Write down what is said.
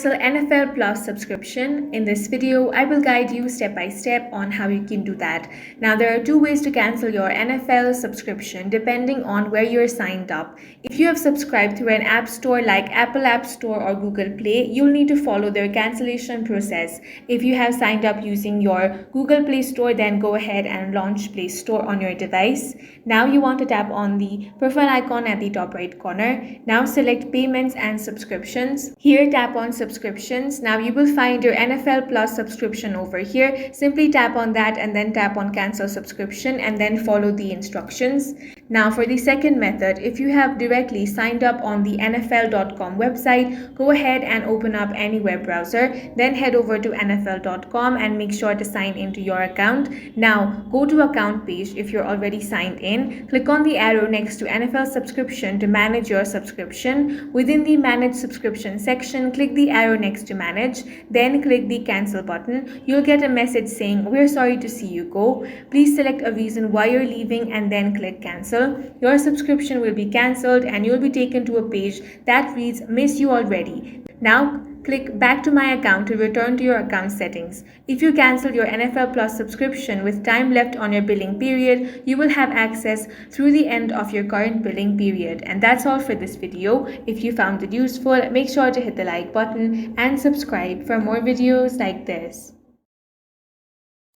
cancel NFL Plus subscription. In this video, I will guide you step by step on how you can do that. Now, there are two ways to cancel your NFL subscription depending on where you're signed up. If you have subscribed through an app store like Apple App Store or Google Play, you'll need to follow their cancellation process. If you have signed up using your Google Play Store, then go ahead and launch Play Store on your device. Now you want to tap on the profile icon at the top right corner. Now select Payments and Subscriptions. Here tap on Subscriptions. Now you will find your NFL Plus subscription over here. Simply tap on that and then tap on Cancel Subscription and then follow the instructions. Now for the second method, if you have directly signed up on the NFL.com website, go ahead and open up any web browser. Then head over to NFL.com and make sure to sign into your account. Now go to Account page if you're already signed in. Click on the arrow next to NFL Subscription to manage your subscription. Within the Manage Subscription section, click the arrow next to Manage, then click the Cancel button. You'll get a message saying, "We're sorry to see you go. Please select a reason why you're leaving and then click Cancel." Your subscription will be cancelled and you'll be taken to a page that reads, "Miss you already." Now, click Back to My Account to return to your account settings. If you cancel your NFL Plus subscription with time left on your billing period, you will have access through the end of your current billing period. And that's all for this video. If you found it useful, make sure to hit the like button and subscribe for more videos like this.